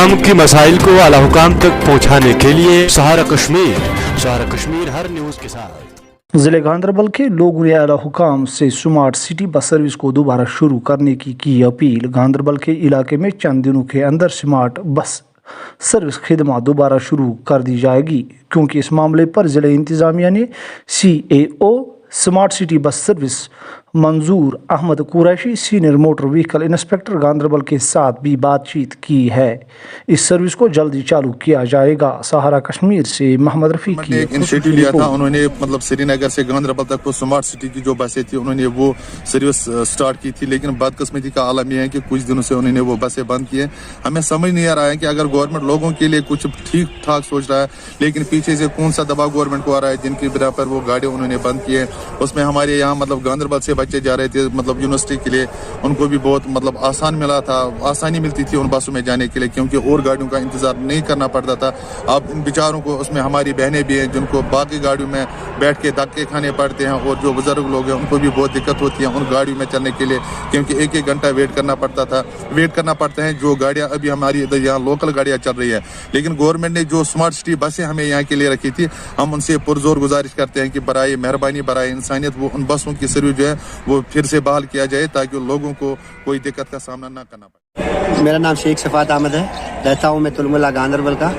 आवाम की मसाइल को आला हुकाम तक पहुँचाने के लिए सहारा कश्मीर हर न्यूज़ के साथ। ज़िले गांधरबल के लोगों ने आला हुकाम से स्मार्ट सिटी बस सर्विस को दोबारा शुरू करने की अपील। गांधरबल के इलाके में चंद दिनों के अंदर स्मार्ट बस सर्विस खिदमत दोबारा शुरू कर दी जाएगी, क्योंकि इस मामले पर ज़िले इंतज़ामिया ने CAO smart city bus service Manzoor Ahmad Qureshi senior motor vehicle inspector Ganderbal के साथ भी बातचीत की है। इस सर्विस को जल्दी चालू किया जाएगा। सहारा कश्मीर से मोहम्मद रफीक की एक इनिशिएटिव लिया था उन्होंने, मतलब श्रीनगर से गांधरबल तक वो स्मार्ट सिटी की जो बसें थी उन्होंने वो सर्विस स्टार्ट की थी, लेकिन बदकिस्मती का आलम यह है कि कुछ दिनों से उन्होंने वो बसें बंद की है। हमें समझ नहीं आ रहा है कि अगर गवर्नमेंट लोगों के लिए कुछ ठीक ठाक सोच रहा है, लेकिन पीछे से कौन सा दबाव गवर्नमेंट को आ रहा है जिनकी बिना पर वो गाड़ियाँ उन्होंने बंद की है। उसमें हमारे यहाँ मतलब गांधरबल से बच्चे जा रहे थे मतलब यूनिवर्सिटी के लिए, उनको भी बहुत मतलब आसानी मिलती थी उन बसों में जाने के लिए, क्योंकि और गाड़ियों का इंतजार नहीं करना पड़ता था। अब इन बेचारों को, उसमें हमारी बहनें भी हैं जिनको बाकी गाड़ियों में बैठ के धक्के खाने पड़ते हैं, और जो बुजुर्ग लोग हैं उनको भी बहुत दिक्कत होती है उन गाड़ियों में चलने के लिए, क्योंकि एक एक घंटा वेट करना पड़ता है। जो गाड़ियाँ अभी हमारी इधर यहाँ लोकल गाड़ियाँ चल रही है, लेकिन गवर्नमेंट ने जो स्मार्ट सिटी बसें हमें यहाँ के लिए रखी थी, हम उनसे पुरजोर गुजारिश करते हैं कि बराए मेहरबानी बराए इंसानियत वो उन बसों की सर्विस जो है वो फिर से बहाल किया जाए, ताकि लोगों को कोई दिक्कत का सामना ना करना पड़े। मेरा नाम शेख सफ़ात अहमद है, रहता हूँ मैं तुलमुला गांधरबल का।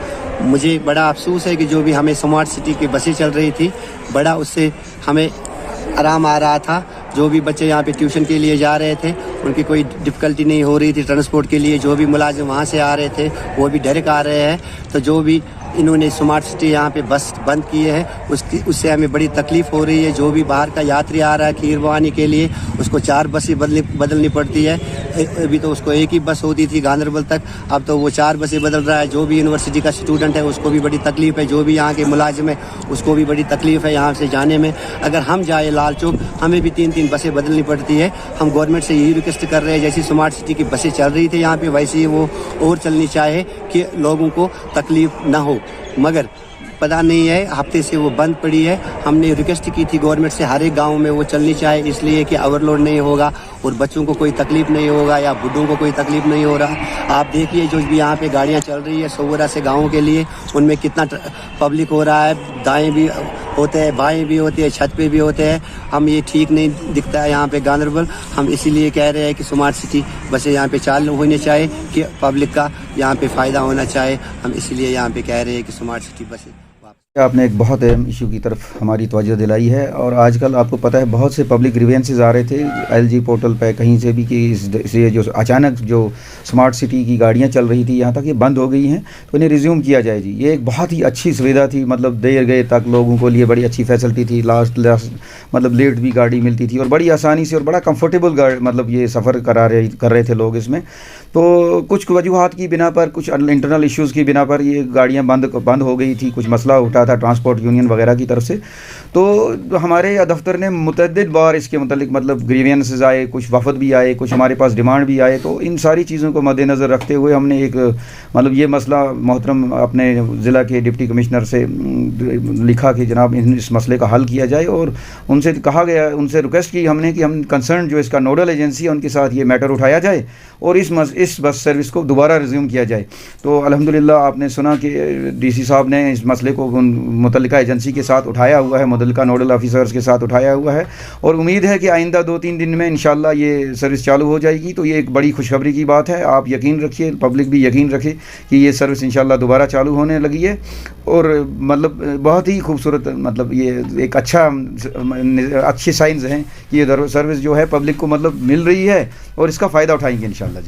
मुझे बड़ा अफसोस है कि जो भी हमें स्मार्ट सिटी की बसें चल रही थी, बड़ा उससे हमें आराम आ रहा था। जो भी बच्चे यहाँ पे ट्यूशन के लिए जा रहे थे उनकी कोई डिफ़िकल्टी नहीं हो रही थी ट्रांसपोर्ट के लिए। जो भी मुलाजिम वहाँ से आ रहे थे वो भी डायरेक्ट आ रहे हैं। तो जो भी इन्होंने स्मार्ट सिटी यहाँ पे बस बंद की है उससे हमें बड़ी तकलीफ़ हो रही है। जो भी बाहर का यात्री आ रहा है खीर भवानी के लिए, उसको 4 बसें बदलनी पड़ती है। अभी तो उसको एक ही बस होती थी गांधरबल तक, अब तो वो 4 बसें बदल रहा है। जो भी यूनिवर्सिटी का स्टूडेंट है उसको भी बड़ी तकलीफ़ है, जो भी यहाँ के मुलाजिम है उसको भी बड़ी तकलीफ़ है यहाँ से जाने में। अगर हम जाए लाल चौक हमें भी 3-3 बसें बदलनी पड़ती है। हम गवर्नमेंट से यही रिक्वेस्ट कर रहे हैं, जैसी स्मार्ट सिटी की बसें चल रही थी यहाँ पे वैसे ही वो और चलनी चाहे कि लोगों को तकलीफ़ ना हो, मगर पता नहीं है हफ्ते से वो बंद पड़ी है। हमने रिक्वेस्ट की थी गवर्नमेंट से हर एक गांव में वो चलनी चाहिए, इसलिए कि ओवरलोड नहीं होगा और बच्चों को कोई तकलीफ़ नहीं होगा या बुढ़ों को कोई तकलीफ़ नहीं हो रहा। आप देखिए जो भी यहाँ पे गाड़ियाँ चल रही है सोवरा से गाँव के लिए, उनमें कितना पब्लिक हो रहा है। दाएँ भी होते हैं, बाएँ भी होते हैं, छत पे भी होते हैं। हम ये ठीक नहीं दिखता है यहाँ पे गांधरबल। हम इसीलिए कह रहे हैं कि स्मार्ट सिटी बसें यहाँ पे चालू होनी चाहिए कि पब्लिक का यहाँ पे फ़ायदा होना चाहिए। हम इसीलिए यहाँ पे कह रहे हैं कि स्मार्ट सिटी बसें। आपने एक बहुत अहम इशू की तरफ हमारी तवज्जो दिलाई है, और आजकल आपको पता है बहुत से पब्लिक ग्रीवेंसेस आ रहे थे LG पोर्टल पे कहीं से भी कि इसे जो अचानक जो स्मार्ट सिटी की गाड़ियां चल रही थी यहाँ तक ये बंद हो गई हैं, तो इन्हें रिज्यूम किया जाए जी। ये एक बहुत ही अच्छी सुविधा थी, मतलब देर गए तक लोगों को लिए बड़ी अच्छी फैसिलिटी थी। लास्ट मतलब लेट भी गाड़ी मिलती थी और बड़ी आसानी से और बड़ा कंफर्टेबल मतलब ये सफ़र कर रहे थे लोग इसमें। तो कुछ वजूहात की बिना पर, कुछ इंटरनल इश्यूज़ की बिना पर ये गाड़ियाँ बंद हो गई थी। कुछ मसला उठा था ट्रांसपोर्ट यूनियन वगैरह की तरफ से। तो हमारे दफ्तर ने मुतअद्दिद बार इसके मतलब ग्रीवेंसेस आए, कुछ वफद भी आए, कुछ हमारे पास डिमांड भी आए। तो इन सारी चीज़ों को मद्देनज़र रखते हुए हमने एक मतलब ये मसला मोहतरम अपने ज़िला के डिप्टी कमिश्नर से लिखा कि जनाब इस मसले का हल किया जाए, और उनसे कहा गया, उनसे रिक्वेस्ट की हमने कि हम कंसर्न जो इसका नोडल एजेंसी है उनके साथ ये मैटर उठाया जाए और इस बस सर्विस को दोबारा रिज्यूम किया जाए। तो अल्हम्दुलिल्लाह आपने सुना कि DC साहब ने इस मसले को मुतल्लिका एजेंसी के साथ उठाया हुआ है, मुतल्लिका नोडल ऑफिसर्स के साथ उठाया हुआ है, और उम्मीद है कि आइंदा 2-3 दिन में इंशाल्लाह ये सर्विस चालू हो जाएगी। तो ये एक बड़ी खुशखबरी की बात है। आप यकीन रखिए, पब्लिक भी यकीन रखे कि ये सर्विस इंशाल्लाह दोबारा चालू होने लगी है, और मतलब बहुत ही खूबसूरत, मतलब ये एक अच्छे साइंस हैं कि ये सर्विस जो है पब्लिक को मतलब मिल रही है, और इसका फ़ायदा उठाएंगे इंशाल्लाह जी।